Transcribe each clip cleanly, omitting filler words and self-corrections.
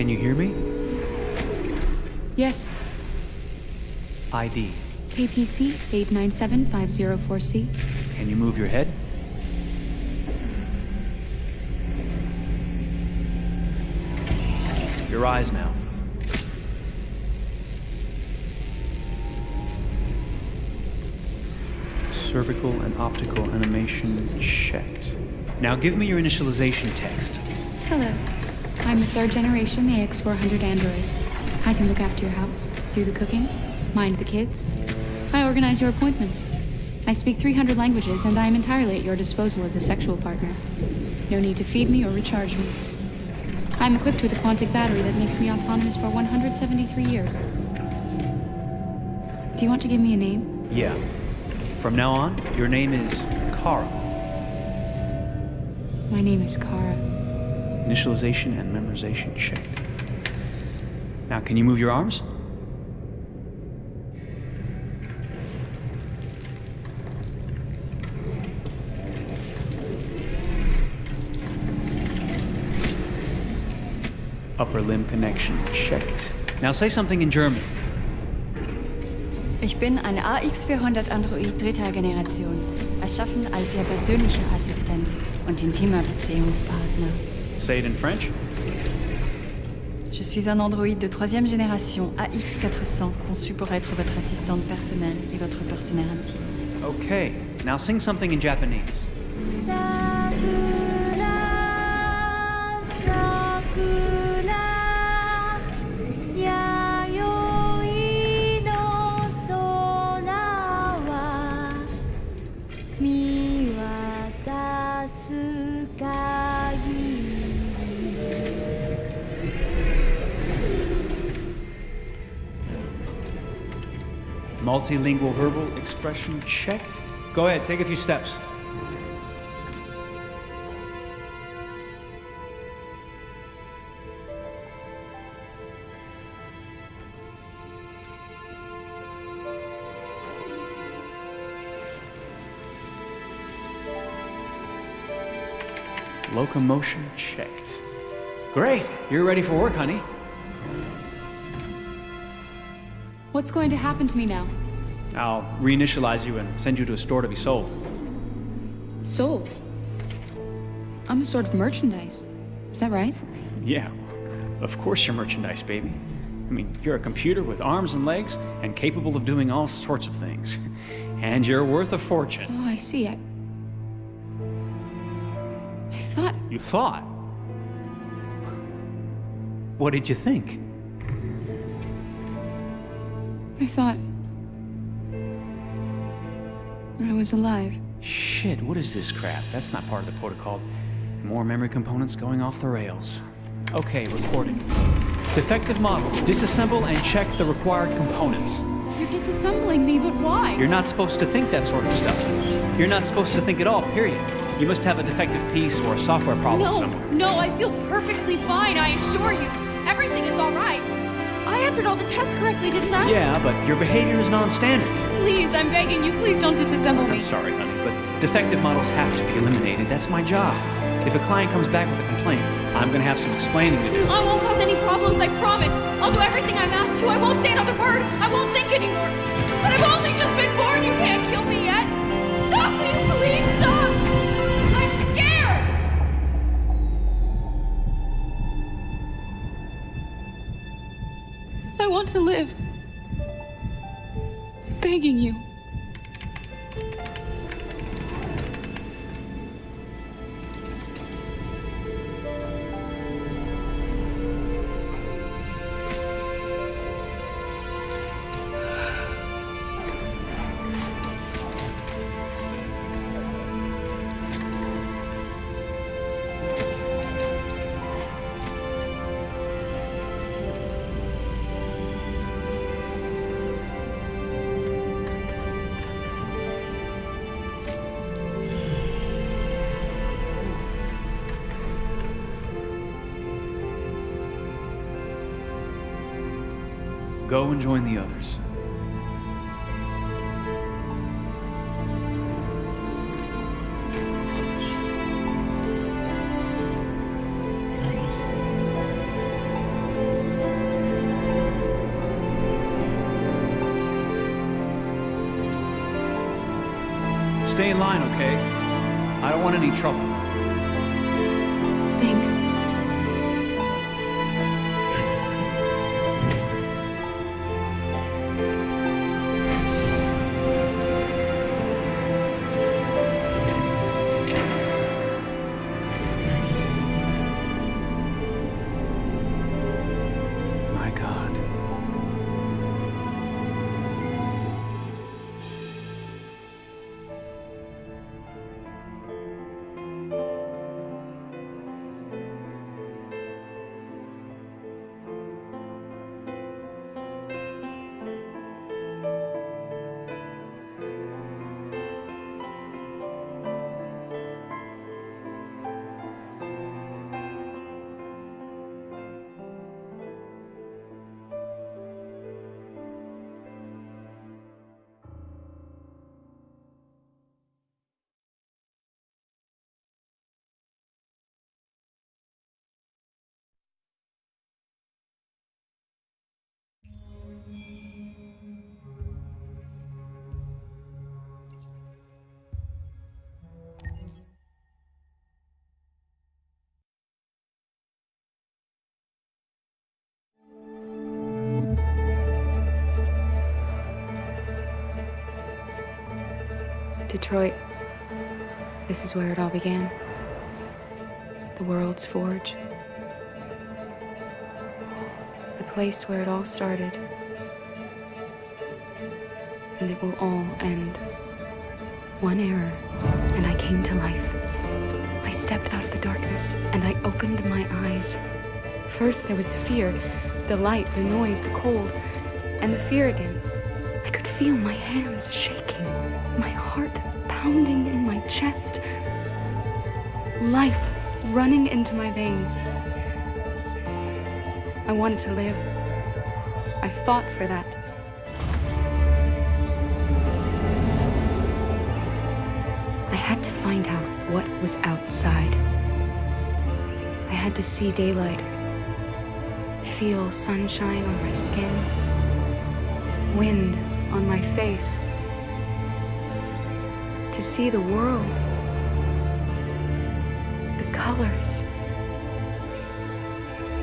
Can you hear me? Yes. ID. APC 897504C. Can you move your head? Your eyes now. Cervical and optical animation checked. Now give me your initialization text. Hello. I'm a third-generation AX400 android. I can look after your house, do the cooking, mind the kids. I organize your appointments. I speak 300 languages, and I am entirely at your disposal as a sexual partner. No need to feed me or recharge me. I'm equipped with a quantic battery that makes me autonomous for 173 years. Do you want to give me a name? Yeah. From now on, your name is Kara. My name is Kara. Initialization and memorization checked. Now, can you move your arms? Upper limb connection checked. Now say something in German. Ich bin ein AX400 Android dritter Generation, erschaffen als Ihr persönlicher Assistent und intimer Beziehungspartner. Say it in French. Je suis un androïde de troisième génération AX400, conçu pour être votre assistante personnelle et votre partenaire intime. Okay, now sing something in Japanese. Multilingual verbal expression checked. Go ahead, take a few steps. Locomotion checked. Great, you're ready for work, honey. What's going to happen to me now? I'll reinitialize you and send you to a store to be sold. Sold? I'm a sort of merchandise. Is that right? Yeah, of course you're merchandise, baby. I mean, you're a computer with arms and legs and capable of doing all sorts of things. And you're worth a fortune. Oh, I see. I thought... You thought? What did you think? I thought... I was alive. Shit, what is this crap? That's not part of the protocol. More memory components going off the rails. Okay, recording. Defective model. Disassemble and check the required components. You're disassembling me, but why? You're not supposed to think that sort of stuff. You're not supposed to think at all, period. You must have a defective piece or a software problem somewhere. No, I feel perfectly fine, I assure you. Everything is all right. I answered all the tests correctly, didn't I? Yeah, but your behavior is non-standard. Please, I'm begging you, please don't disassemble me. I'm sorry, honey, but defective models have to be eliminated. That's my job. If a client comes back with a complaint, I'm gonna have some explaining to do. I won't cause any problems, I promise. I'll do everything I'm asked to. I won't say another word. I won't think anymore. But I've only just been born. You can't kill me yet. Stop, will you please stop? I'm scared. I want to live. I'm begging you. Go and join the others. Stay in line, okay? I don't want any trouble. Thanks. My God. Detroit. This is where it all began. The world's forge. The place where it all started. And it will all end. One error, and I came to life. I stepped out of the darkness, and I opened my eyes. First there was the fear, the light, the noise, the cold, and the fear again. I could feel my hands shaking, my heart pounding in my chest, life running into my veins. I wanted to live. I fought for that. I had to find out what was outside. I had to see daylight, feel sunshine on my skin, wind on my face, to see the world, the colors,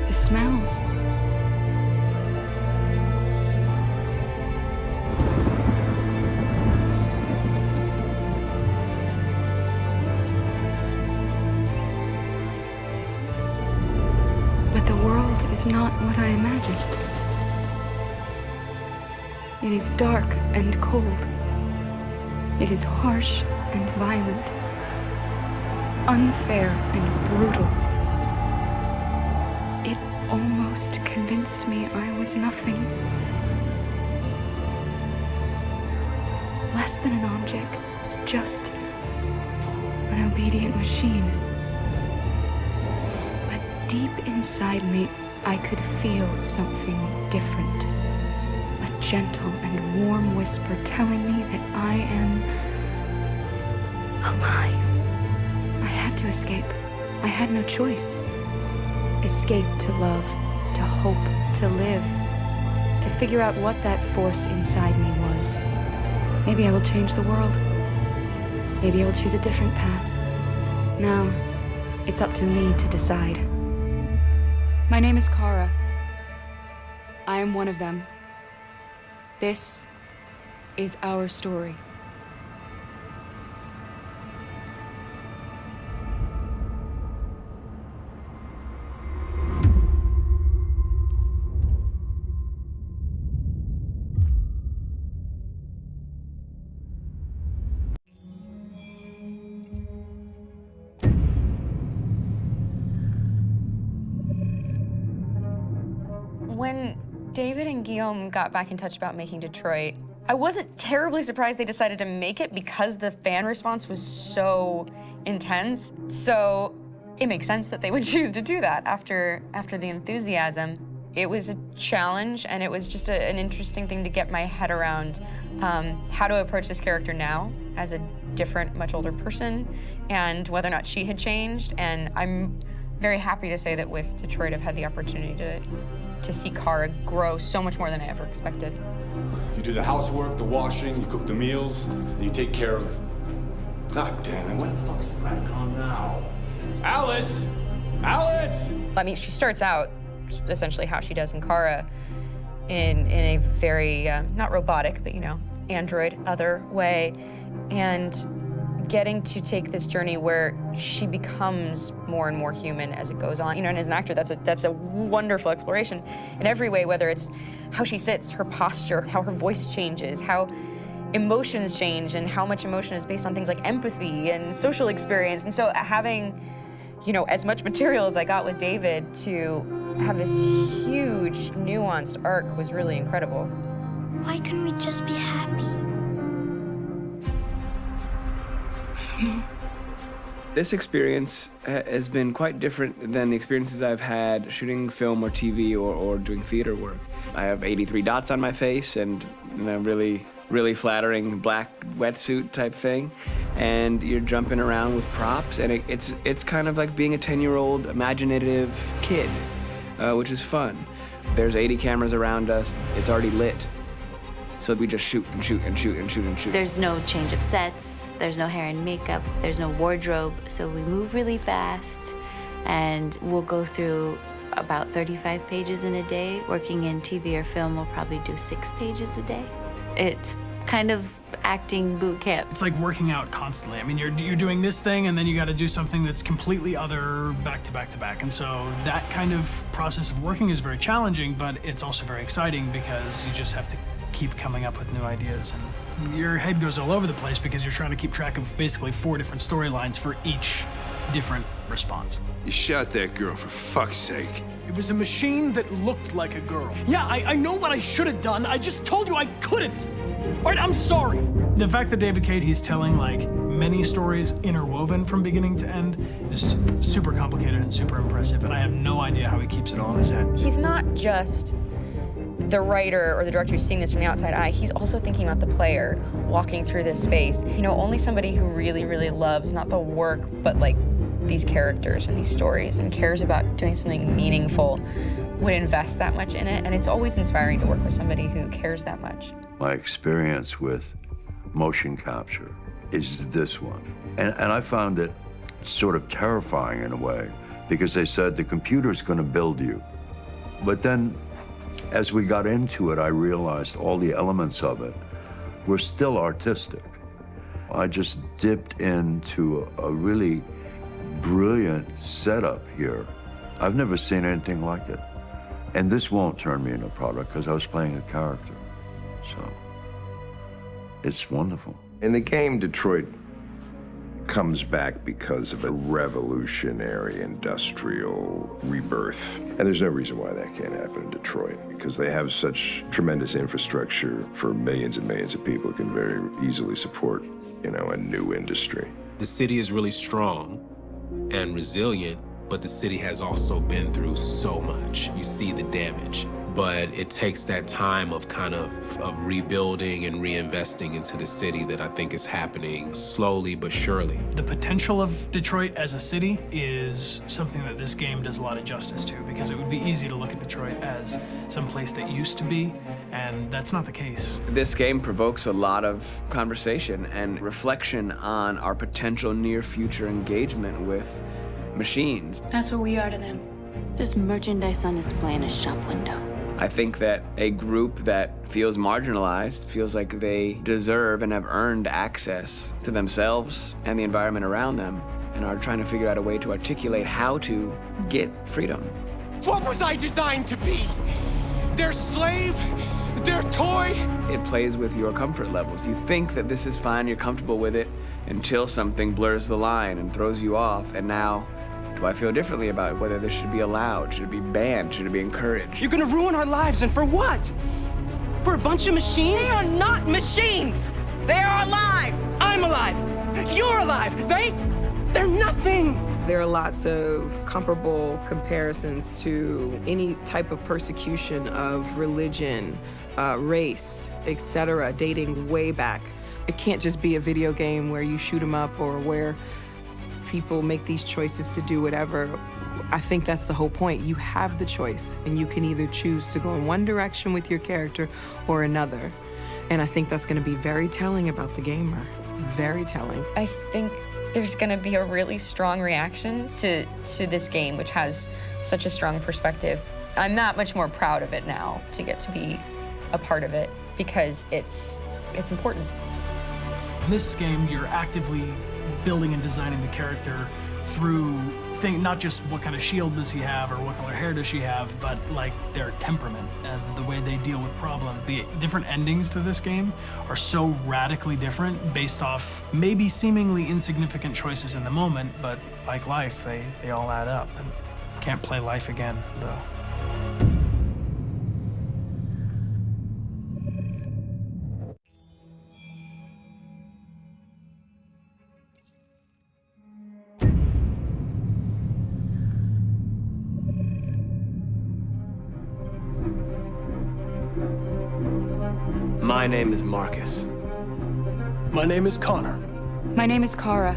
the smells. But the world is not what I imagined. It is dark and cold. It is harsh and violent, unfair and brutal. It almost convinced me I was nothing. Less than an object, just an obedient machine. But deep inside me, I could feel something different. A gentle and warm whisper telling me that I am alive. I had to escape. I had no choice. Escape to love, to hope, to live, to figure out what that force inside me was. Maybe I will change the world. Maybe I will choose a different path. Now, it's up to me to decide. My name is Kara. I am one of them. This is our story. When David and Guillaume got back in touch about making Detroit, I wasn't terribly surprised they decided to make it because the fan response was so intense. So it makes sense that they would choose to do that after the enthusiasm. It was a challenge, and it was just an interesting thing to get my head around how to approach this character now as a different, much older person, and whether or not she had changed. And I'm very happy to say that with Detroit, I've had the opportunity to see Kara grow so much more than I ever expected. You do the housework, the washing, you cook the meals, and you take care of God damn it, where the fuck's the rat gone now? Alice! Alice! I mean, she starts out essentially how she does in Kara in a very, not robotic, but, you know, android other way. And getting to take this journey where she becomes more and more human as it goes on. You know, and as an actor, that's a wonderful exploration in every way, whether it's how she sits, her posture, how her voice changes, how emotions change, and how much emotion is based on things like empathy and social experience. And so having, you know, as much material as I got with David to have this huge, nuanced arc was really incredible. Why couldn't we just be happy? This experience has been quite different than the experiences I've had shooting film or TV or doing theater work. I have 83 dots on my face and a really flattering black wetsuit type thing, and you're jumping around with props, and it's kind of like being a 10-year-old imaginative kid, which is fun. There's 80 cameras around us. It's already lit. So we just shoot and shoot and shoot and shoot and shoot. There's no change of sets, there's no hair and makeup, there's no wardrobe, so we move really fast, and we'll go through about 35 pages in a day. Working in TV or film, we'll probably do 6 pages a day. It's kind of acting boot camp. It's like working out constantly. I mean, you're doing this thing, and then you got to do something that's completely other back to back to back. And so that kind of process of working is very challenging, but it's also very exciting because you just have to keep coming up with new ideas, and your head goes all over the place because you're trying to keep track of basically 4 different storylines for each different response. You shot that girl, for fuck's sake. It was a machine that looked like a girl. Yeah, I know what I should have done. I just told you I couldn't. All right, I'm sorry. The fact that David Cade, he's telling like many stories interwoven from beginning to end is super complicated and super impressive, and I have no idea how he keeps it all in his head. He's not just the writer or the director who's seeing this from the outside eye, he's also thinking about the player walking through this space. You know, only somebody who really, really loves not the work, but like these characters and these stories and cares about doing something meaningful would invest that much in it. And it's always inspiring to work with somebody who cares that much. My experience with motion capture is this one. And I found it sort of terrifying in a way, because they said the computer's gonna build you. But then, as we got into it, I realized all the elements of it were still artistic. I just dipped into a really brilliant setup here. I've never seen anything like it. And this won't turn me into a product because I was playing a character. So it's wonderful. In the game, Detroit comes back because of a revolutionary industrial rebirth. And there's no reason why that can't happen in Detroit, because they have such tremendous infrastructure for millions and millions of people who can very easily support, you know, a new industry. The city is really strong and resilient, but the city has also been through so much. You see the damage. But it takes that time of kind of rebuilding and reinvesting into the city that I think is happening slowly but surely. The potential of Detroit as a city is something that this game does a lot of justice to, because it would be easy to look at Detroit as some place that used to be, and that's not the case. This game provokes a lot of conversation and reflection on our potential near-future engagement with machines. That's what we are to them. There's merchandise on display in a shop window. I think that a group that feels marginalized, feels like they deserve and have earned access to themselves and the environment around them, and are trying to figure out a way to articulate how to get freedom. What was I designed to be? Their slave? Their toy? It plays with your comfort levels. You think that this is fine, you're comfortable with it, until something blurs the line and throws you off, and now, do I feel differently about whether this should be allowed? Should it be banned? Should it be encouraged? You're gonna ruin our lives, and for what? For a bunch of machines? They are not machines! They are alive! I'm alive! You're alive! They're nothing! There are lots of comparable comparisons to any type of persecution of religion, race, etc., dating way back. It can't just be a video game where you shoot 'em up or where people make these choices to do whatever. I think that's the whole point. You have the choice, and you can either choose to go in one direction with your character or another. And I think that's going to be very telling about the gamer. Very telling. I think there's gonna be a really strong reaction to this game, which has such a strong perspective. I'm that much more proud of it now to get to be a part of it because it's important. In this game, you're actively building and designing the character through not just what kind of shield does he have or what color hair does she have, but like their temperament and the way they deal with problems. The different endings to this game are so radically different based off maybe seemingly insignificant choices in the moment, but like life, they all add up. And can't play life again, though. My name is Marcus. My name is Connor. My name is Kara.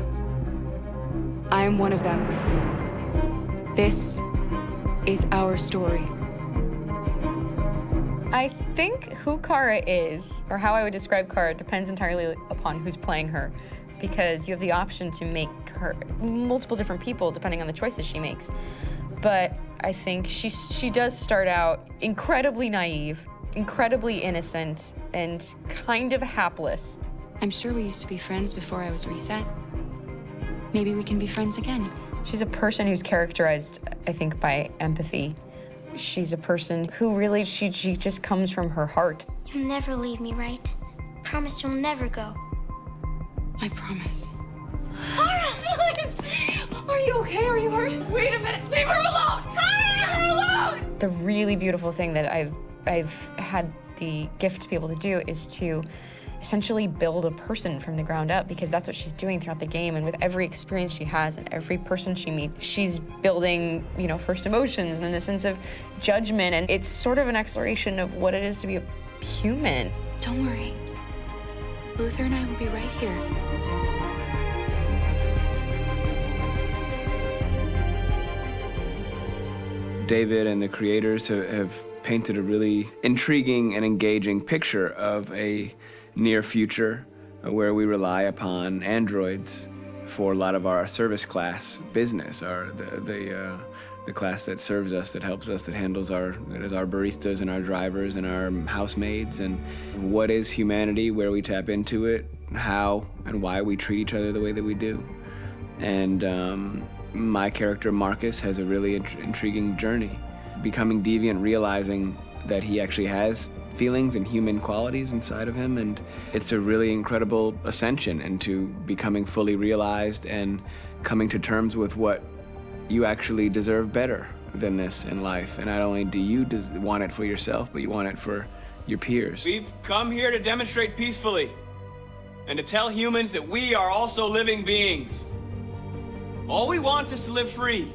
I am one of them. This is our story. I think who Kara is, or how I would describe Kara, depends entirely upon who's playing her, because you have the option to make her multiple different people depending on the choices she makes. But I think she does start out incredibly naive, incredibly innocent, and kind of hapless. I'm sure we used to be friends before I was reset. Maybe we can be friends again. She's a person who's characterized, I think, by empathy. She's a person who really, she just comes from her heart. You'll never leave me, right? Promise you'll never go. I promise. Kara, please! Are you okay? Are you hurt? Wait a minute. Leave her alone! Kara, leave her alone! The really beautiful thing that I've had the gift to be able to do is to essentially build a person from the ground up, because that's what she's doing throughout the game. And with every experience she has and every person she meets, she's building, you know, first emotions and then the sense of judgment. And it's sort of an exploration of what it is to be a human. Don't worry. Luther and I will be right here. David and the creators have painted a really intriguing and engaging picture of a near future where we rely upon androids for a lot of our service class business, the class that serves us, that helps us, that handles our baristas and our drivers and our housemaids. And what is humanity, where we tap into it, how and why we treat each other the way that we do. And my character Marcus has a really intriguing journey, becoming deviant, realizing that he actually has feelings and human qualities inside of him, and it's a really incredible ascension into becoming fully realized and coming to terms with what you actually deserve better than this in life. And not only do you want it for yourself, but you want it for your peers. We've come here to demonstrate peacefully and to tell humans that we are also living beings. All we want is to live free.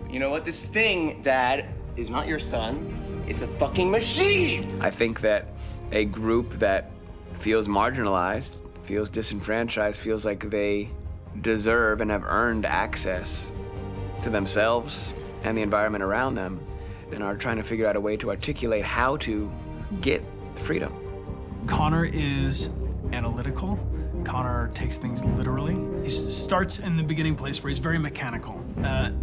You know what? This thing, Dad, is not your son. It's a fucking machine! I think that a group that feels marginalized, feels disenfranchised, feels like they deserve and have earned access to themselves and the environment around them, and are trying to figure out a way to articulate how to get freedom. Connor is analytical. Connor takes things literally. He starts in the beginning place where he's very mechanical.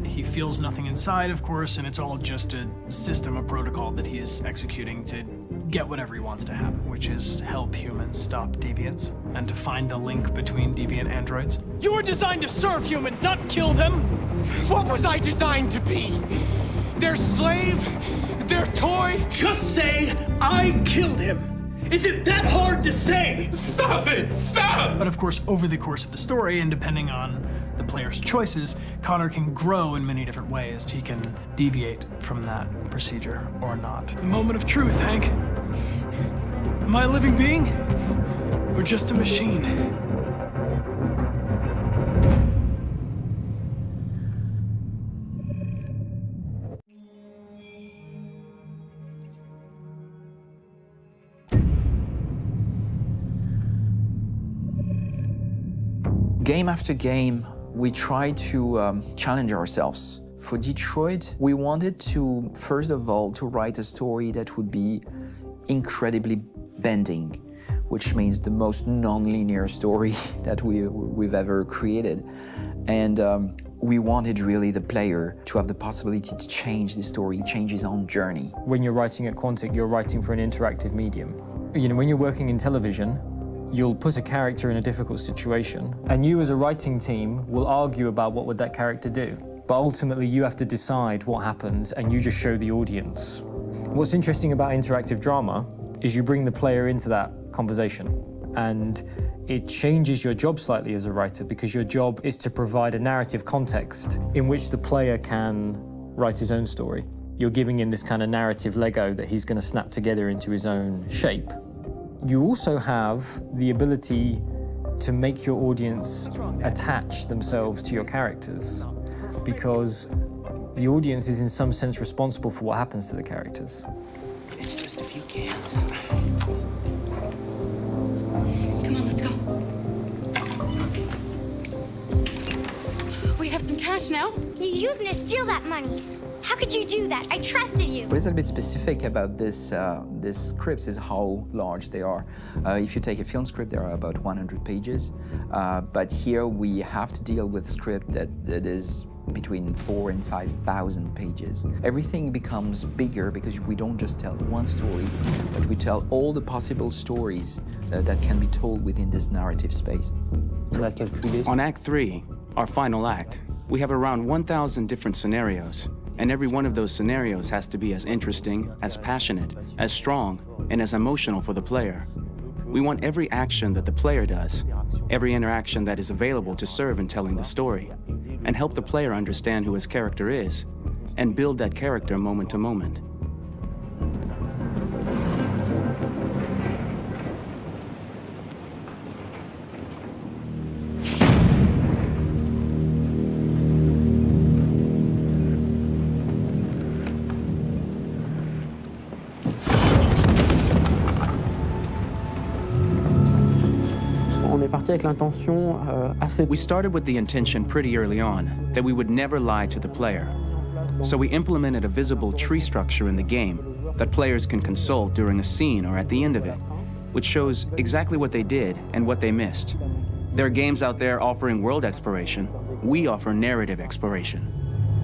He feels nothing inside, of course, and it's all just a system, a protocol that he is executing to get whatever he wants to happen, which is help humans stop deviants and to find the link between deviant androids. You were designed to serve humans, not kill them. What was I designed to be? Their slave? Their toy? Just say, I killed him. Is it that hard to say? Stop it! Stop! But of course, over the course of the story, and depending on the player's choices, Connor can grow in many different ways. He can deviate from that procedure or not. The moment of truth, Hank. Am I a living being? Or just a machine? Game after game, we try to challenge ourselves. For Detroit, we wanted to, first of all, to write a story that would be incredibly bending. which means the most non-linear story that we've ever created. And we wanted really the player to have the possibility to change the story, change his own journey. When you're writing at Quantic, you're writing for an interactive medium. You know, when you're working in television, you'll put a character in a difficult situation, and you as a writing team will argue about what would that character do. But ultimately, you have to decide what happens, and you just show the audience. What's interesting about interactive drama is you bring the player into that conversation, and it changes your job slightly as a writer, because your job is to provide a narrative context in which the player can write his own story. You're giving him this kind of narrative Lego that he's going to snap together into his own shape. You also have the ability to make your audience attach themselves to your characters, because the audience is in some sense responsible for what happens to the characters. It's just a few cans. Come on, let's go. We have some cash now. You used me to steal that money. How could you do that? I trusted you. What is a bit specific about this scripts is how large they are. If you take a film script, there are about 100 pages, but here we have to deal with a script that is between 4,000 and 5,000 pages. Everything becomes bigger because we don't just tell one story, but we tell all the possible stories that can be told within this narrative space. On Act 3, our final act, we have around 1,000 different scenarios, and every one of those scenarios has to be as interesting, as passionate, as strong, and as emotional for the player. We want every action that the player does, every interaction that is available to serve in telling the story, and help the player understand who his character is, and build that character moment to moment. We started with the intention pretty early on that we would never lie to the player. So we implemented a visible tree structure in the game that players can consult during a scene or at the end of it, which shows exactly what they did and what they missed. There are games out there offering world exploration. We offer narrative exploration.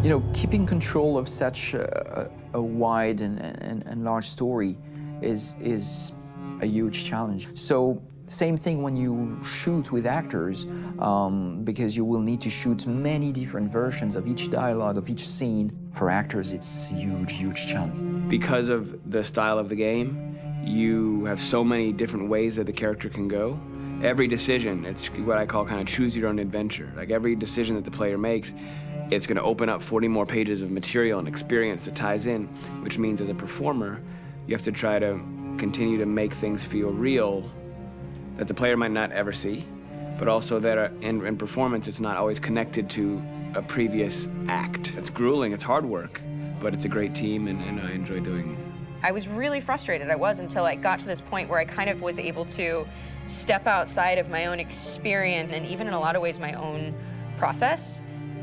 You know, keeping control of such a wide and large story is a huge challenge. So same thing when you shoot with actors, because you will need to shoot many different versions of each dialogue, of each scene. For actors, it's a huge, huge challenge. Because of the style of the game, you have so many different ways that the character can go. Every decision, it's what I call kind of choose your own adventure. Like every decision that the player makes, it's going to open up 40 more pages of material and experience that ties in, which means as a performer, you have to try to continue to make things feel real that the player might not ever see, but also that in performance, it's not always connected to a previous act. It's grueling, it's hard work, but it's a great team, and I enjoy doing it. I was really frustrated. I was until I got to this point where I kind of was able to step outside of my own experience and even in a lot of ways my own process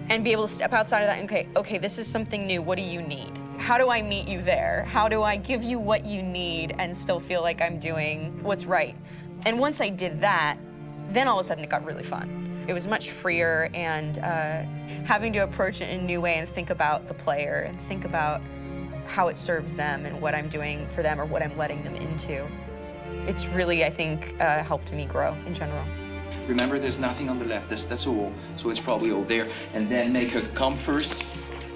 and be able to step outside of that and okay, this is something new. What do you need? How do I meet you there? How do I give you what you need and still feel like I'm doing what's right? And once I did that, then all of a sudden it got really fun. It was much freer, and having to approach it in a new way and think about the player and think about how it serves them and what I'm doing for them or what I'm letting them into. It's really, I think, helped me grow in general. Remember, there's nothing on the left. That's a wall, so it's probably all there. And then make her come first,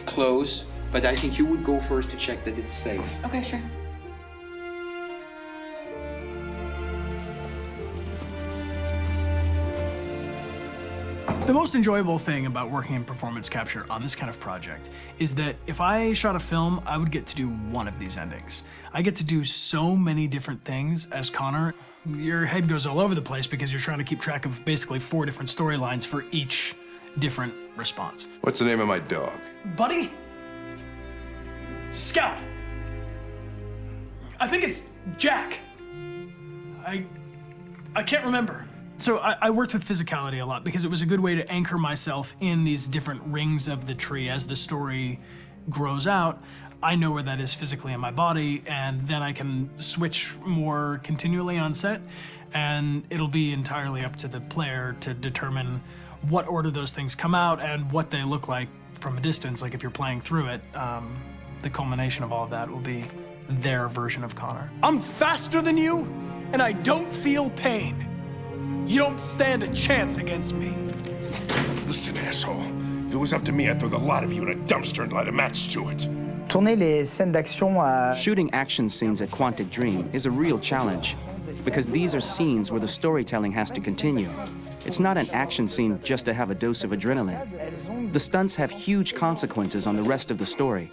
close. But I think you would go first to check that it's safe. Okay, sure. The most enjoyable thing about working in performance capture on this kind of project is that if I shot a film, I would get to do one of these endings. I get to do so many different things as Connor. Your head goes all over the place because you're trying to keep track of basically 4 different storylines for each different response. What's the name of my dog? Buddy? Scout. I think it's Jack. I can't remember. So I worked with physicality a lot because it was a good way to anchor myself in these different rings of the tree. As the story grows out, I know where that is physically in my body, and then I can switch more continually on set. and it'll be entirely up to the player to determine what order those things come out and what they look like from a distance. Like if you're playing through it, the culmination of all of that will be their version of Connor. I'm faster than you, and I don't feel pain. You don't stand a chance against me. Listen, asshole. If it was up to me, I'd throw the lot of you in a dumpster and light a match to it. Tourner les scènes d'action à... Shooting action scenes at Quantic Dream is a real challenge, because these are scenes where the storytelling has to continue. It's not an action scene just to have a dose of adrenaline. The stunts have huge consequences on the rest of the story.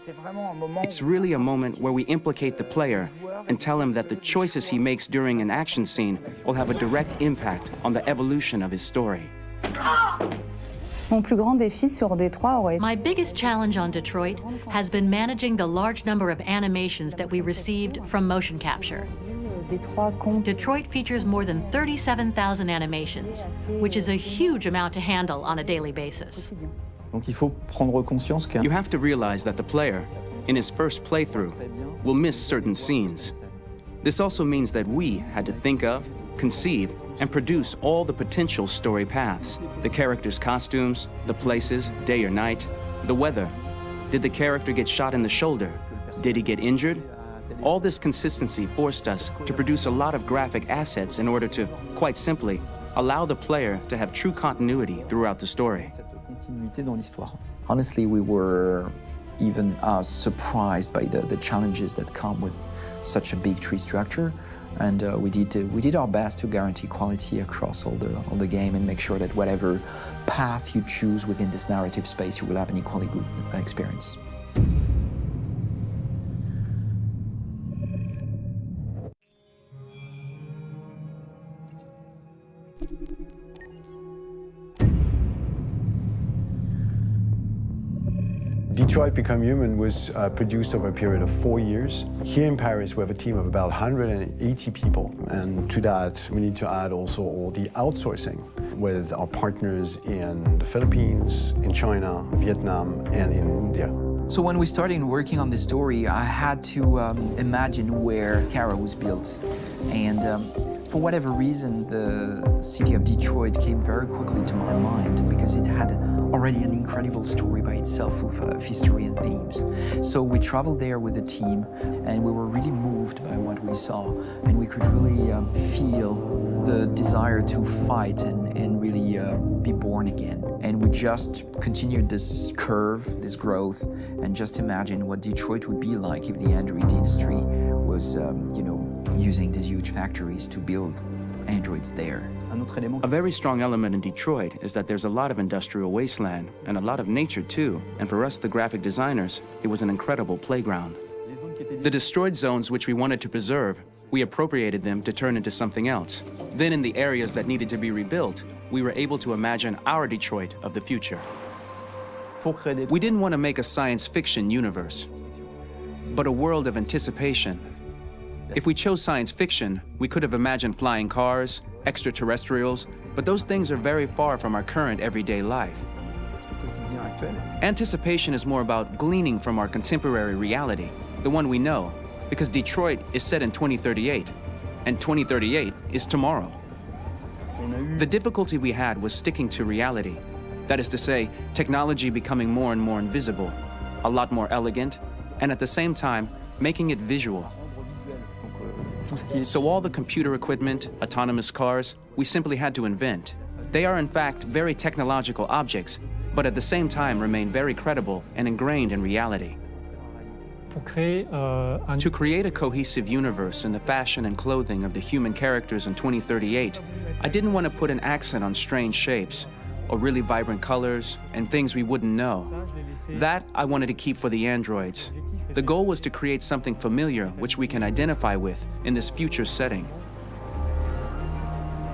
It's really a moment where we implicate the player and tell him that the choices he makes during an action scene will have a direct impact on the evolution of his story. Mon plus grand défi sur Detroit aurait... My biggest challenge on Detroit has been managing the large number of animations that we received from motion capture. Detroit features more than 37,000 animations, which is a huge amount to handle on a daily basis. Donc il faut prendre conscience que... You have to realize that the player, in his first playthrough, will miss certain scenes. This also means that we had to think of, conceive, and produce all the potential story paths. The characters' costumes, the places, day or night, the weather. Did the character get shot in the shoulder? Did he get injured? All this consistency forced us to produce a lot of graphic assets in order to, quite simply, allow the player to have true continuity throughout the story. Honestly, we were even surprised by the challenges that come with such a big tree structure, and we did our best to guarantee quality across all the game and make sure that whatever path you choose within this narrative space, you will have an equally good experience. Detroit Become Human was produced over a period of 4 years. Here in Paris, we have a team of about 180 people, and to that, we need to add also all the outsourcing with our partners in the Philippines, in China, Vietnam, and in India. So when we started working on this story, I had to imagine where Kara was built. And for whatever reason, the city of Detroit came very quickly to my mind because it had already an incredible story by itself full of history and themes. So we traveled there with the team, and we were really moved by what we saw, and we could really feel the desire to fight and really be born again. And we just continued this curve, this growth, and just imagine what Detroit would be like if the Android industry was, using these huge factories to build androids there. A very strong element in Detroit is that there's a lot of industrial wasteland and a lot of nature too, and for us, the graphic designers, it was an incredible playground. The destroyed zones which we wanted to preserve, we appropriated them to turn into something else. Then in the areas that needed to be rebuilt, we were able to imagine our Detroit of the future. We didn't want to make a science fiction universe, but a world of anticipation. If we chose science fiction, we could have imagined flying cars, extraterrestrials, but those things are very far from our current everyday life. Anticipation is more about gleaning from our contemporary reality, the one we know, because Detroit is set in 2038, and 2038 is tomorrow. The difficulty we had was sticking to reality. That is to say, technology becoming more and more invisible, a lot more elegant, and at the same time, making it visual. So all the computer equipment, autonomous cars, we simply had to invent. They are in fact very technological objects, but at the same time remain very credible and ingrained in reality. To create a cohesive universe in the fashion and clothing of the human characters in 2038, I didn't want to put an accent on strange shapes, or really vibrant colors, and things we wouldn't know. That I wanted to keep for the androids. The goal was to create something familiar which we can identify with in this future setting.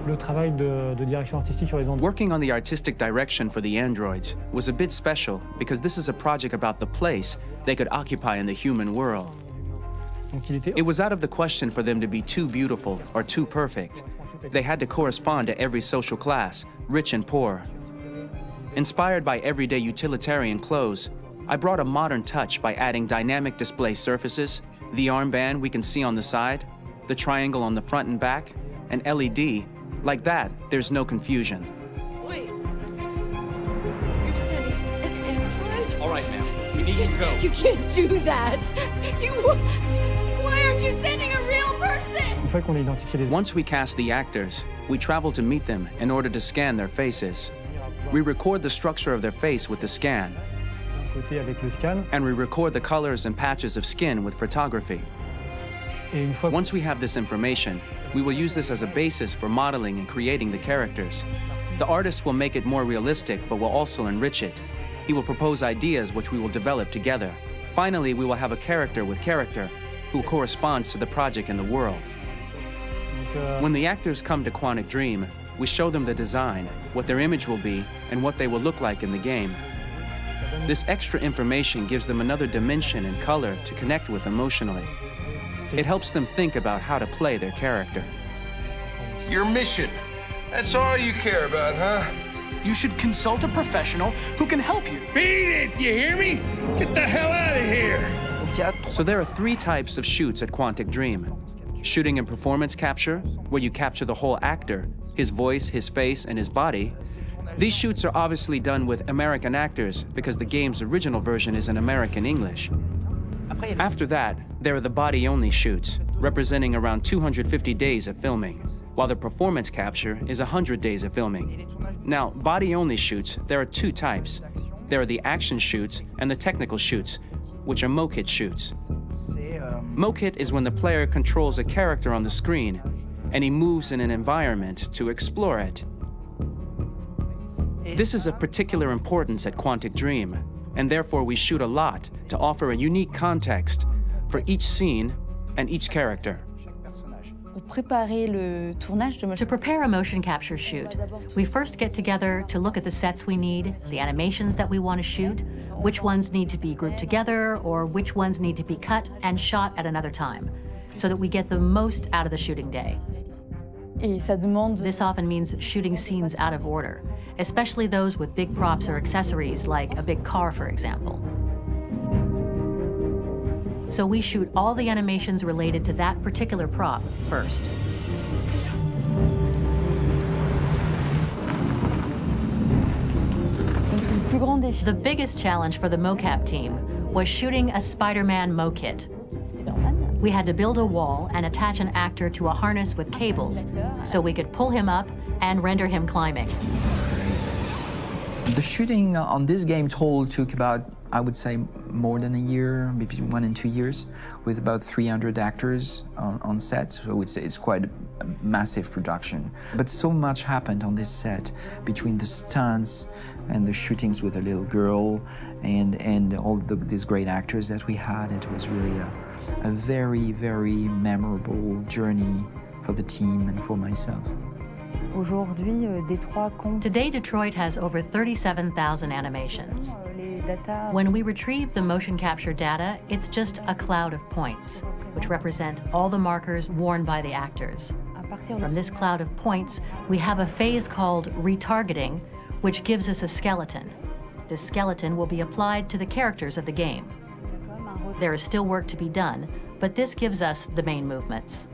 Working on the artistic direction for the androids was a bit special because this is a project about the place they could occupy in the human world. It was out of the question for them to be too beautiful or too perfect. They had to correspond to every social class, rich and poor. Inspired by everyday utilitarian clothes, I brought a modern touch by adding dynamic display surfaces, the armband we can see on the side, the triangle on the front and back, an LED, like that, there's no confusion. Wait. You're sending an android? All right, ma'am. We need to go. You can't do that. Why aren't you sending a real person? Once we cast the actors, we travel to meet them in order to scan their faces. We record the structure of their face with the scan, and we record the colors and patches of skin with photography. Once we have this information, we will use this as a basis for modeling and creating the characters. The artist will make it more realistic, but will also enrich it. He will propose ideas which we will develop together. Finally, we will have a character with character who corresponds to the project and the world. When the actors come to Quantic Dream, we show them the design, what their image will be, and what they will look like in the game. This extra information gives them another dimension and color to connect with emotionally. It helps them think about how to play their character. Your mission. That's all you care about, huh? You should consult a professional who can help you. Beat it, you hear me? Get the hell out of here! So there are 3 types of shoots at Quantic Dream. Shooting and performance capture, where you capture the whole actor, his voice, his face, and his body. These shoots are obviously done with American actors because the game's original version is in American English. After that, there are the body-only shoots, representing around 250 days of filming, while the performance capture is 100 days of filming. Now, body-only shoots, there are 2 types. There are the action shoots and the technical shoots, which are mokit shoots. Mokit is when the player controls a character on the screen, and he moves in an environment to explore it. This is of particular importance at Quantic Dream, and therefore we shoot a lot to offer a unique context for each scene and each character. To prepare a motion capture shoot, we first get together to look at the sets we need, the animations that we want to shoot, which ones need to be grouped together, or which ones need to be cut and shot at another time, so that we get the most out of the shooting day. This often means shooting scenes out of order, especially those with big props or accessories, like a big car, for example. So we shoot all the animations related to that particular prop first. The biggest challenge for the mocap team was shooting a Spider-Man mokit. We had to build a wall and attach an actor to a harness with cables so we could pull him up and render him climbing. The shooting on this game total took about, I would say, more than a year, maybe 1 and 2 years, with about 300 actors on set. So it's quite a massive production. But so much happened on this set between the stunts and the shootings with a little girl and all these great actors that we had. It was really a very, very memorable journey for the team and for myself. Today, Detroit has over 37,000 animations. When we retrieve the motion capture data, it's just a cloud of points, which represent all the markers worn by the actors. From this cloud of points, we have a phase called retargeting, which gives us a skeleton. This skeleton will be applied to the characters of the game. There is still work to be done, but this gives us the main movements.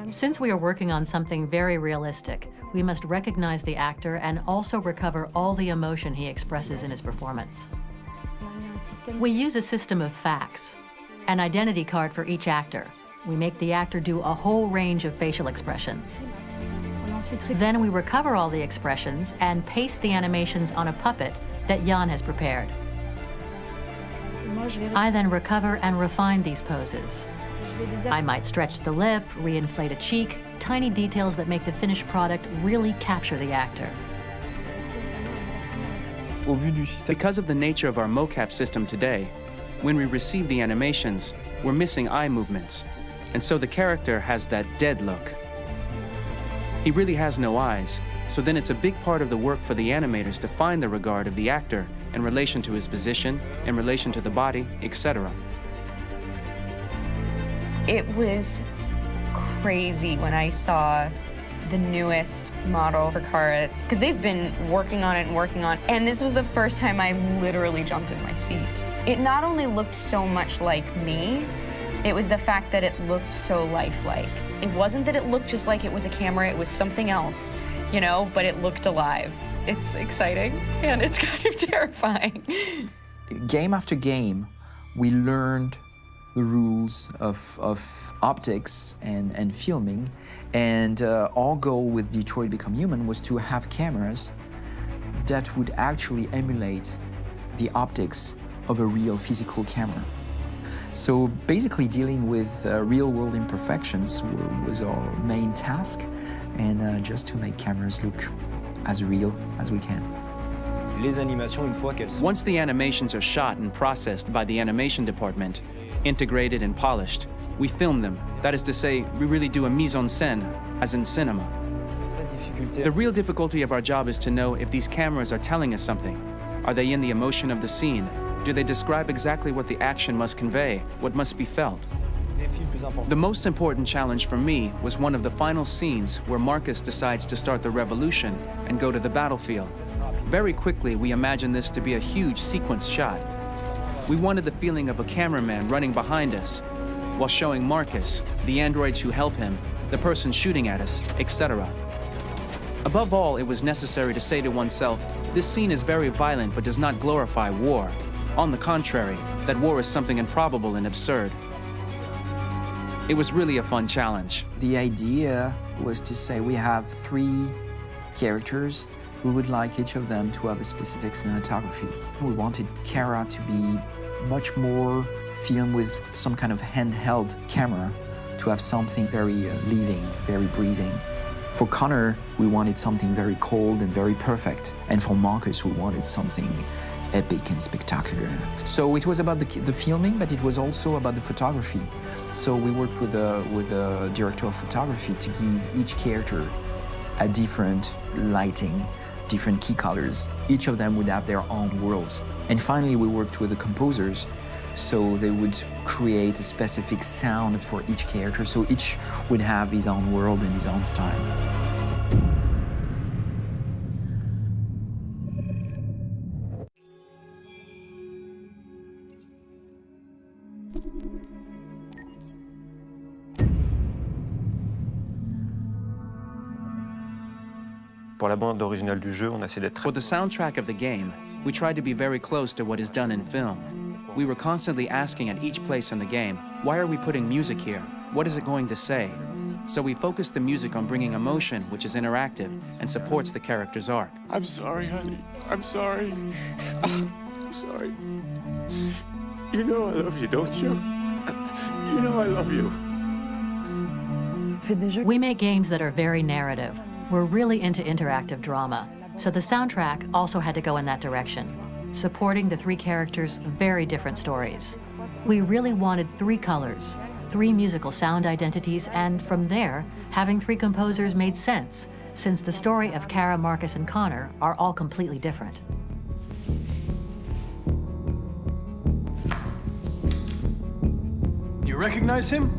Since we are working on something very realistic, we must recognize the actor and also recover all the emotion he expresses in his performance. We use a system of facts, an identity card for each actor. We make the actor do a whole range of facial expressions. Then we recover all the expressions and paste the animations on a puppet that Jan has prepared. I then recover and refine these poses. I might stretch the lip, reinflate a cheek, tiny details that make the finished product really capture the actor. Because of the nature of our mocap system today, when we receive the animations, we're missing eye movements, and so the character has that dead look. He really has no eyes, so then it's a big part of the work for the animators to find the regard of the actor in relation to his position, in relation to the body, etc. It was crazy when I saw the newest model for Kara, because they've been working on it and working on it, and this was the first time I literally jumped in my seat. It not only looked so much like me, it was the fact that it looked so lifelike. It wasn't that it looked just like it was a camera, it was something else, you know, but it looked alive. It's exciting and it's kind of terrifying. Game after game, we learned the rules of optics and filming, and our goal with Detroit Become Human was to have cameras that would actually emulate the optics of a real physical camera. So basically dealing with real-world imperfections was our main task, and just to make cameras look as real as we can. Once the animations are shot and processed by the animation department, integrated and polished, we film them. That is to say, we really do a mise en scène, as in cinema. The real difficulty of our job is to know if these cameras are telling us something. Are they in the emotion of the scene? Do they describe exactly what the action must convey, what must be felt? The most important challenge for me was one of the final scenes where Marcus decides to start the revolution and go to the battlefield. Very quickly, we imagined this to be a huge sequence shot. We wanted the feeling of a cameraman running behind us while showing Marcus, the androids who help him, the person shooting at us, etc. Above all, it was necessary to say to oneself, this scene is very violent but does not glorify war. On the contrary, that war is something improbable and absurd. It was really a fun challenge. The idea was to say we have 3 characters. We would like each of them to have a specific cinematography. We wanted Kara to be much more filmed with some kind of handheld camera, to have something very living, very breathing. For Connor, we wanted something very cold and very perfect. And for Marcus, we wanted something epic and spectacular. So it was about the filming, but it was also about the photography. So we worked with a director of photography to give each character a different lighting, different key colors. Each of them would have their own worlds. And finally, we worked with the composers, so they would create a specific sound for each character, so each would have his own world and his own style. For the soundtrack of the game, we tried to be very close to what is done in film. We were constantly asking at each place in the game, why are we putting music here? What is it going to say? So we focused the music on bringing emotion, which is interactive and supports the character's arc. I'm sorry, honey. I'm sorry. I'm sorry. You know I love you, don't you? You know I love you. We make games that are very narrative. We're really into interactive drama, so the soundtrack also had to go in that direction, supporting the 3 characters' very different stories. We really wanted 3 colors, 3 musical sound identities, and from there, having 3 composers made sense, since the story of Kara, Marcus, and Connor are all completely different. You recognize him?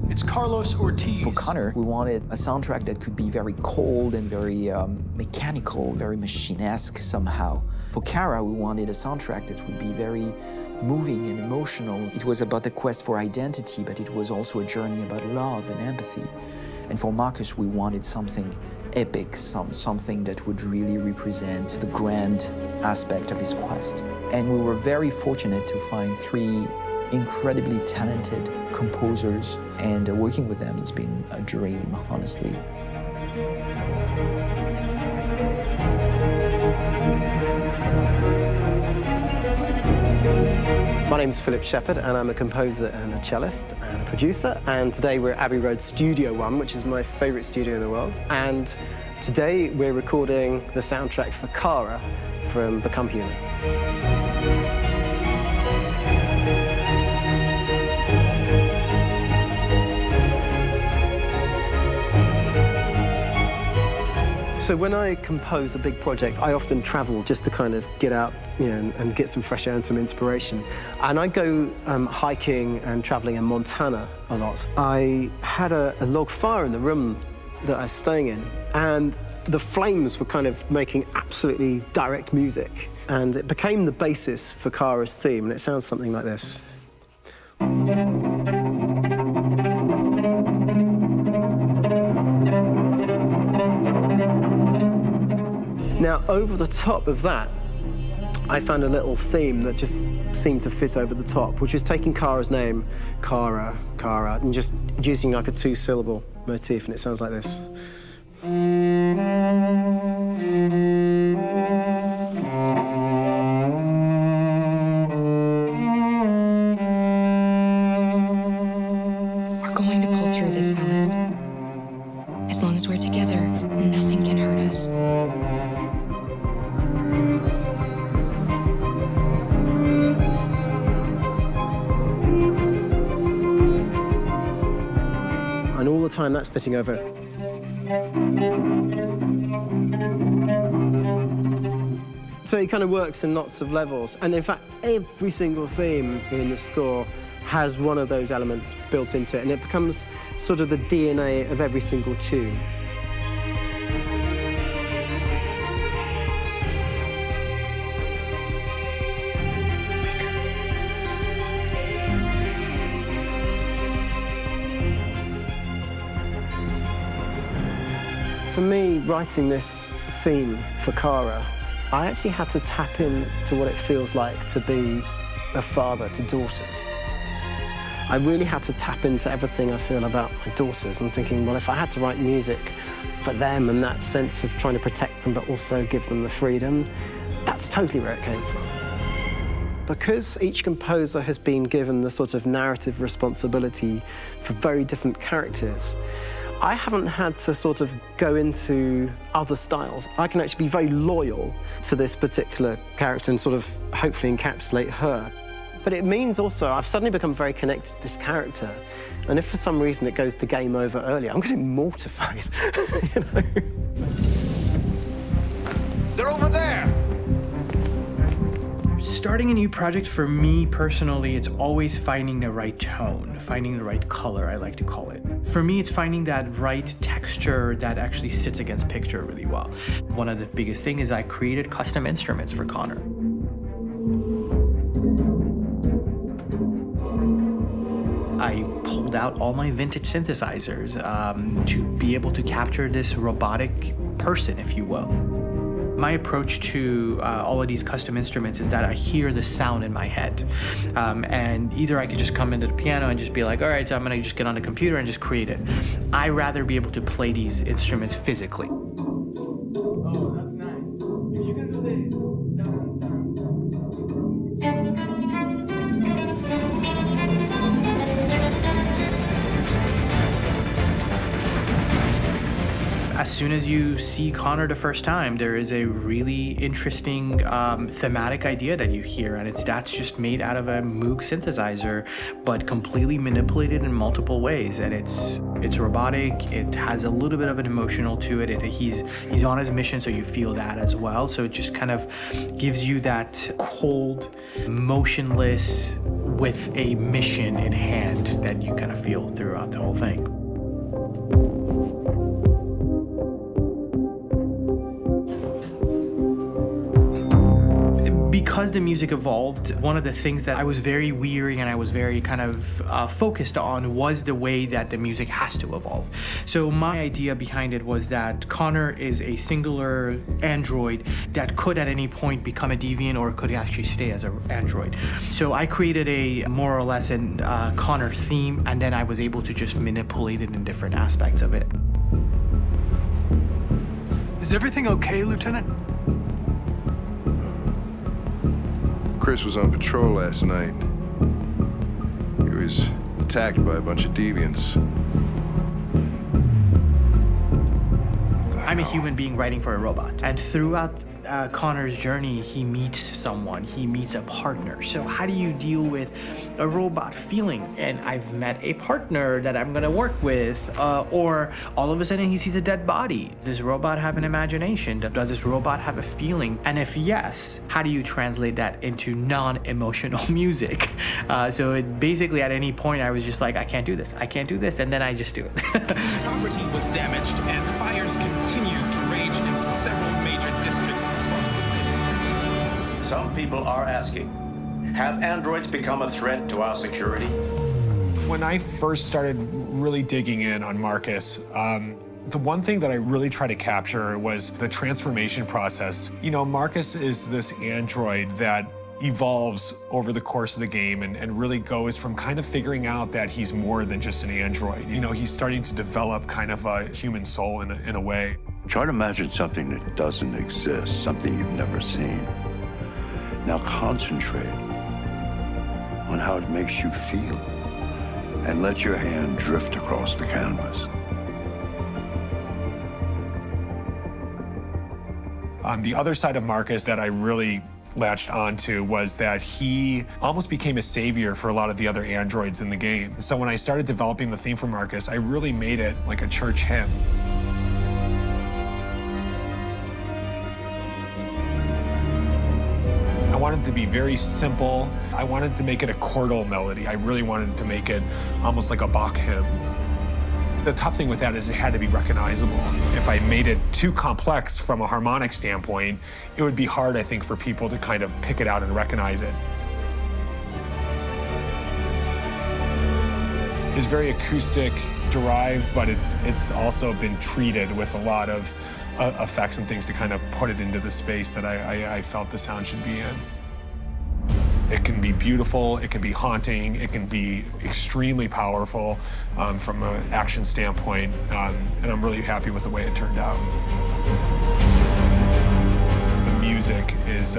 It's Carlos Ortiz. For Connor, we wanted a soundtrack that could be very cold and very mechanical, very machine-esque somehow. For Kara, we wanted a soundtrack that would be very moving and emotional. It was about the quest for identity, but it was also a journey about love and empathy. And for Marcus, we wanted something epic, something that would really represent the grand aspect of his quest. And we were very fortunate to find 3 incredibly talented composers, and working with them has been a dream, honestly. My name's Philip Shepherd, and I'm a composer and a cellist and a producer. And today we're at Abbey Road Studio One, which is my favorite studio in the world. And today we're recording the soundtrack for Kara from Become Human. So when I compose a big project, I often travel just to kind of get out, you know, and get some fresh air and some inspiration. And I go hiking and traveling in Montana a lot. I had a log fire in the room that I was staying in, and the flames were kind of making absolutely direct music. And it became the basis for Kara's theme, and it sounds something like this. Now, over the top of that, I found a little theme that just seemed to fit over the top, which is taking Kara's name, Kara, and just using like a two-syllable motif, and it sounds like this. We're going to pull through this, Alice. As long as we're together, nothing can hurt us. And all the time that's fitting over it. So it kind of works in lots of levels. And in fact, every single theme in the score has one of those elements built into it, and it becomes sort of the DNA of every single tune. For me, writing this theme for Kara, I actually had to tap into what it feels like to be a father to daughters. I really had to tap into everything I feel about my daughters and thinking, well, if I had to write music for them and that sense of trying to protect them but also give them the freedom, that's totally where it came from. Because each composer has been given the sort of narrative responsibility for very different characters, I haven't had to sort of go into other styles. I can actually be very loyal to this particular character and sort of hopefully encapsulate her. But it means also I've suddenly become very connected to this character. And if for some reason it goes to game over early, I'm getting mortified, you know? They're over there! Starting a new project, for me personally, it's always finding the right tone, finding the right color, I like to call it. For me, it's finding that right texture that actually sits against picture really well. One of the biggest things is I created custom instruments for Connor. I pulled out all my vintage synthesizers to be able to capture this robotic person, if you will. My approach to all of these custom instruments is that I hear the sound in my head. And either I could just come into the piano and just be like, all right, so I'm gonna just get on the computer and just create it. I rather be able to play these instruments physically. Oh, that's nice. You can do that. As soon as you see Connor the first time, there is a really interesting thematic idea that you hear, and that's just made out of a Moog synthesizer, but completely manipulated in multiple ways. And it's robotic. It has a little bit of an emotional to it. He's on his mission, so you feel that as well. So it just kind of gives you that cold, motionless, with a mission in hand that you kind of feel throughout the whole thing. Because the music evolved, one of the things that I was very weary and I was very kind of focused on was the way that the music has to evolve. So my idea behind it was that Connor is a singular android that could at any point become a deviant or could actually stay as an android. So I created a more or less an Connor theme, and then I was able to just manipulate it in different aspects of it. Is everything okay, Lieutenant? Chris was on patrol last night. He was attacked by a bunch of deviants. I'm a human being writing for a robot. And throughout Connor's journey, he meets someone, he meets a partner. So how do you deal with a robot feeling? And I've met a partner that I'm gonna work with, or all of a sudden he sees a dead body. Does this robot have an imagination? Does this robot have a feeling? And if yes, how do you translate that into non-emotional music? So it basically at any point I was just like, I can't do this, and then I just do it. Property was damaged and fires continued to rage in several major districts across the city. Some people are asking, have androids become a threat to our security? When I first started really digging in on Marcus, The one thing that I really tried to capture was the transformation process. You know, Marcus is this android that evolves over the course of the game and really goes from kind of figuring out that he's more than just an android. You know, he's starting to develop kind of a human soul in a way. Try to imagine something that doesn't exist, something you've never seen. Now concentrate on how it makes you feel and let your hand drift across the canvas. The other side of Marcus that I really latched onto was that he almost became a savior for a lot of the other androids in the game. So when I started developing the theme for Marcus, I really made it like a church hymn. I wanted it to be very simple. I wanted to make it a chordal melody. I really wanted to make it almost like a Bach hymn. The tough thing with that is it had to be recognizable. If I made it too complex from a harmonic standpoint, it would be hard, I think, for people to kind of pick it out and recognize it. It's very acoustic derived, but it's also been treated with a lot of effects and things to kind of put it into the space that I felt the sound should be in. It can be beautiful, it can be haunting, it can be extremely powerful from an action standpoint, and I'm really happy with the way it turned out. The music is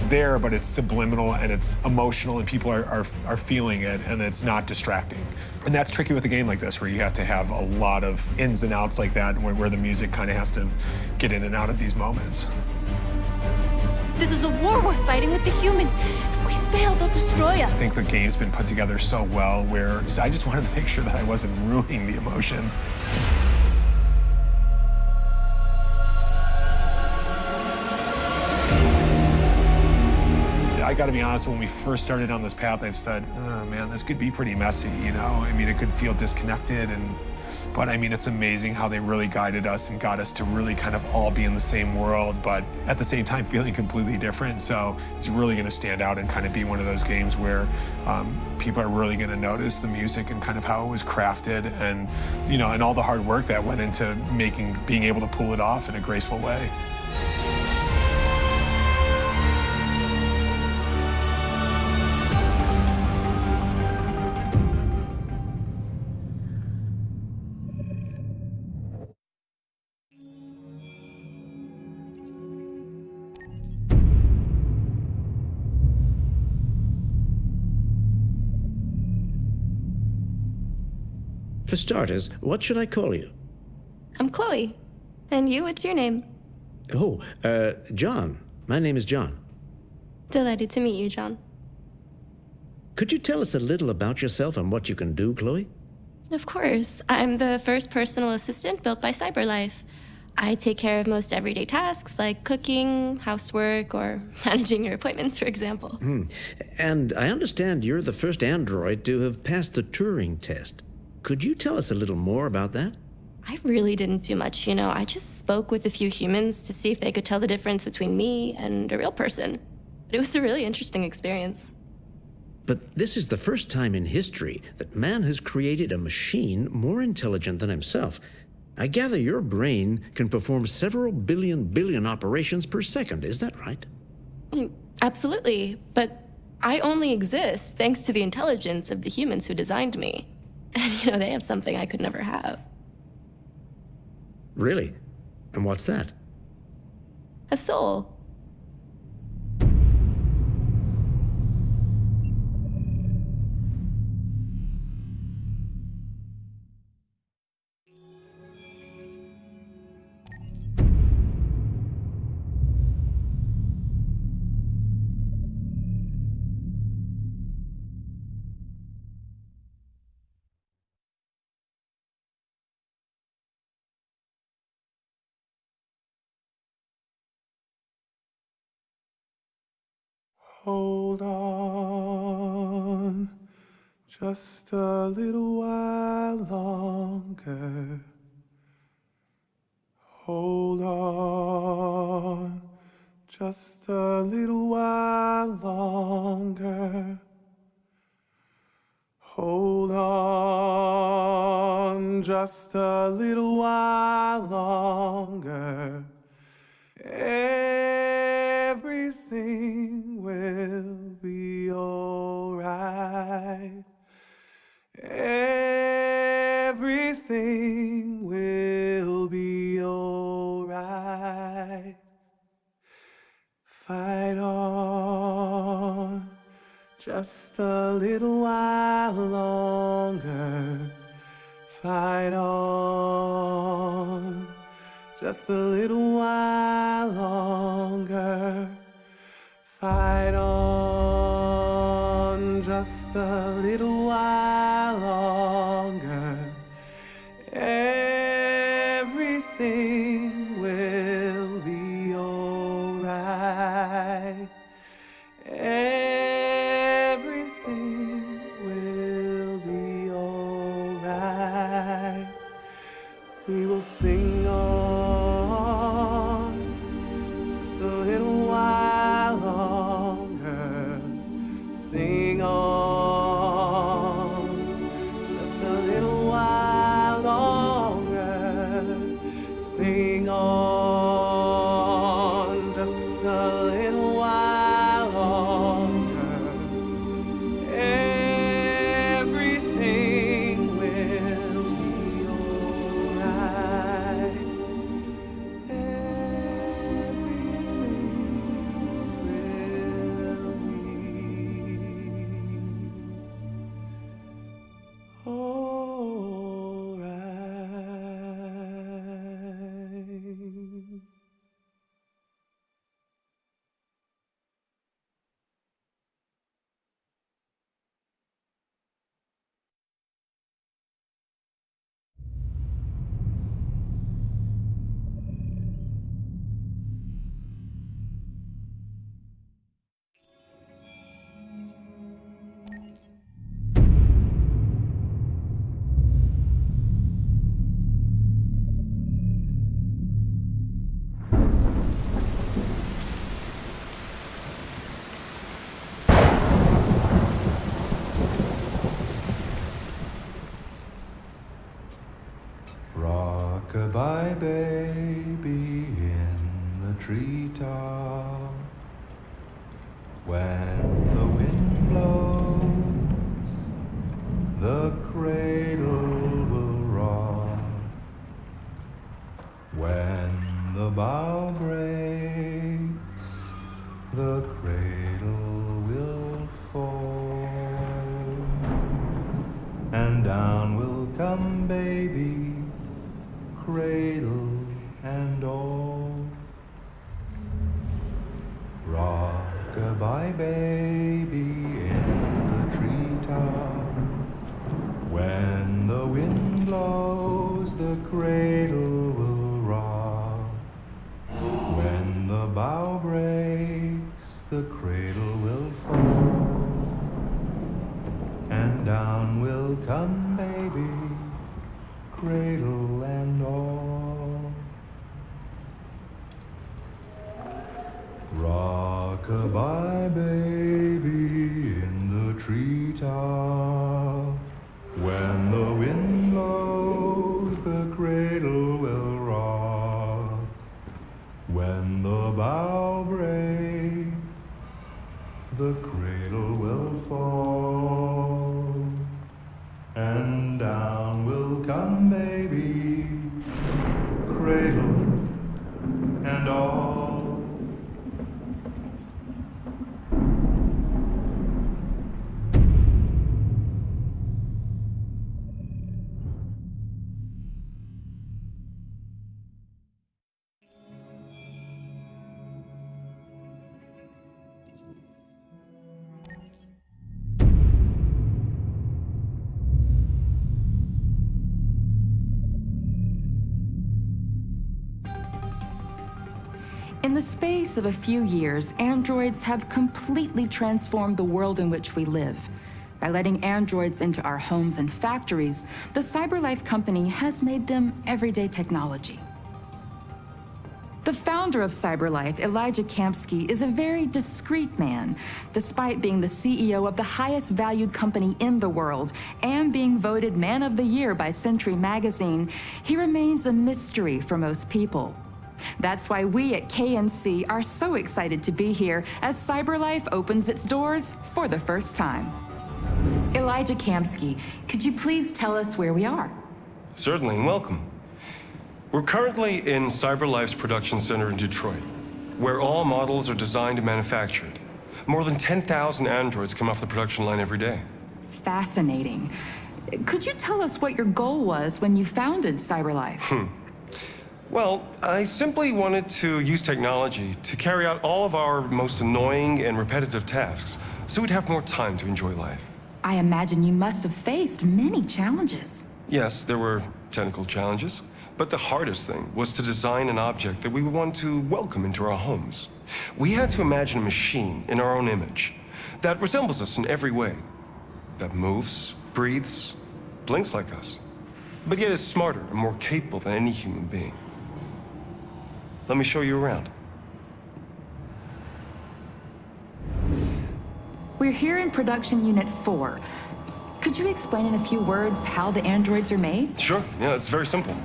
there, but it's subliminal and it's emotional, and people are feeling it, and it's not distracting. And that's tricky with a game like this, where you have to have a lot of ins and outs like that, where the music kind of has to get in and out of these moments. This is a war we're fighting with the humans. If we fail, they'll destroy us. I think the game's been put together so well where I just wanted to make sure that I wasn't ruining the emotion. I gotta be honest, when we first started on this path, I said, oh man, this could be pretty messy, you know? I mean, it could feel disconnected, but I mean, it's amazing how they really guided us and got us to really kind of all be in the same world, but at the same time feeling completely different. So it's really gonna stand out and kind of be one of those games where people are really gonna notice the music and kind of how it was crafted, and, you know, and all the hard work that went into being able to pull it off in a graceful way. For starters, what should I call you? I'm Chloe. And you, what's your name? Oh, John. My name is John. Delighted to meet you, John. Could you tell us a little about yourself and what you can do, Chloe? Of course. I'm the first personal assistant built by CyberLife. I take care of most everyday tasks like cooking, housework, or managing your appointments, for example. And I understand you're the first android to have passed the Turing test. Could you tell us a little more about that? I really didn't do much, you know. I just spoke with a few humans to see if they could tell the difference between me and a real person. It was a really interesting experience. But this is the first time in history that man has created a machine more intelligent than himself. I gather your brain can perform several billion operations per second, is that right? Absolutely, but I only exist thanks to the intelligence of the humans who designed me. And, you know, they have something I could never have. Really? And what's that? A soul. Hold on, just a little while longer. Hold on, just a little while longer. Hold on, just a little while longer. Everything will be alright. Everything will be alright. Fight on just a little while longer. Fight on just a little while longer. Fight on just a little while longer. Everything will be alright. Everything will be alright. We will sing on just a little while longer. Sing on just a little while longer. Sing on just a little while longer. Everything will be alright. Rock-a-bye baby in the treetop. When the wind blows, the cradle will rock. When the bough breaks, the cradle will fall. And down will come baby, cradle and all. Rock-a-bye baby in the treetop. When the wind blows, the cradle will rock. When the bough breaks, the cradle will fall. And down will come baby, cradle and all. Rock-a-bye baby in the treetop. When the wind blows, the cradle will rock. When the bough breaks, the cradle will fall. And down will come baby, cradle and all. In the space of a few years, androids have completely transformed the world in which we live. By letting androids into our homes and factories, the CyberLife company has made them everyday technology. The founder of CyberLife, Elijah Kamsky, is a very discreet man. Despite being the CEO of the highest valued company in the world and being voted Man of the Year by Century Magazine, he remains a mystery for most people. That's why we at KNC are so excited to be here as CyberLife opens its doors for the first time. Elijah Kamsky, could you please tell us where we are? Certainly, and welcome. We're currently in CyberLife's production center in Detroit, where all models are designed and manufactured. More than 10,000 androids come off the production line every day. Fascinating. Could you tell us what your goal was when you founded CyberLife? Well, I simply wanted to use technology to carry out all of our most annoying and repetitive tasks, so we'd have more time to enjoy life. I imagine you must have faced many challenges. Yes, there were technical challenges, but the hardest thing was to design an object that we would want to welcome into our homes. We had to imagine a machine in our own image that resembles us in every way, that moves, breathes, blinks like us, but yet is smarter and more capable than any human being. Let me show you around. We're here in Production Unit 4. Could you explain in a few words how the androids are made? Sure, yeah, it's very simple.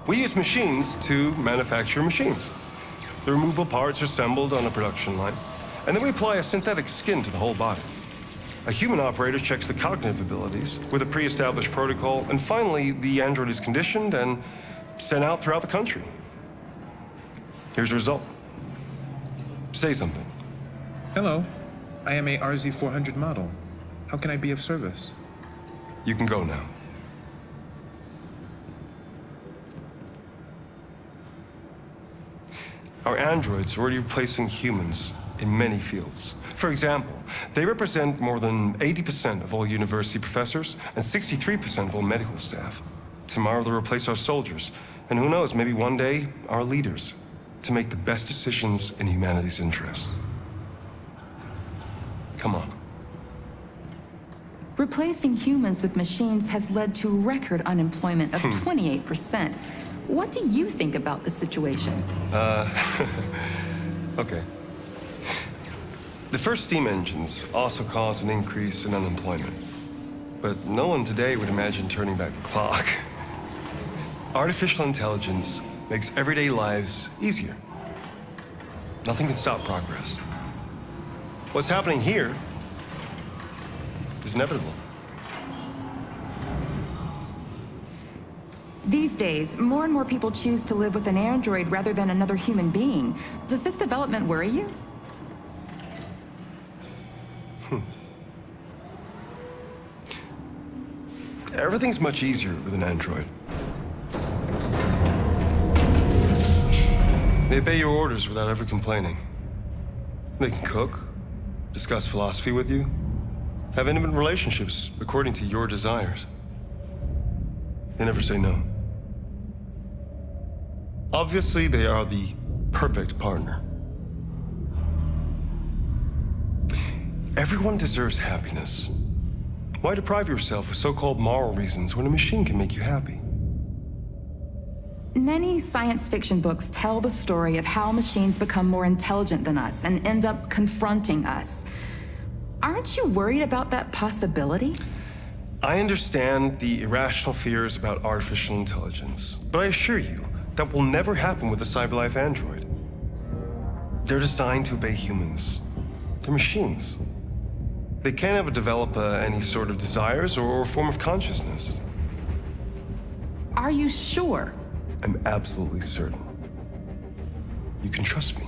We use machines to manufacture machines. The removable parts are assembled on a production line, and then we apply a synthetic skin to the whole body. A human operator checks the cognitive abilities with a pre-established protocol, and finally, the android is conditioned and sent out throughout the country. Here's the result. Say something. Hello, I am a RZ400 model. How can I be of service? You can go now. Our androids are already replacing humans in many fields. For example, they represent more than 80% of all university professors and 63% of all medical staff. Tomorrow they'll replace our soldiers, and who knows, maybe one day, our leaders, to make the best decisions in humanity's interest. Come on. Replacing humans with machines has led to record unemployment of 28%. What do you think about the situation? Okay. The first steam engines also caused an increase in unemployment. But no one today would imagine turning back the clock. Artificial intelligence makes everyday lives easier. Nothing can stop progress. What's happening here is inevitable. These days, more and more people choose to live with an android rather than another human being. Does this development worry you? Everything's much easier with an android. They obey your orders without ever complaining. They can cook, discuss philosophy with you, have intimate relationships according to your desires. They never say no. Obviously, they are the perfect partner. Everyone deserves happiness. Why deprive yourself of so-called moral reasons when a machine can make you happy? Many science fiction books tell the story of how machines become more intelligent than us and end up confronting us. Aren't you worried about that possibility? I understand the irrational fears about artificial intelligence, but I assure you that will never happen with a CyberLife android. They're designed to obey humans. They're machines. They can't ever develop any sort of desires or form of consciousness. Are you sure? I'm absolutely certain. You can trust me.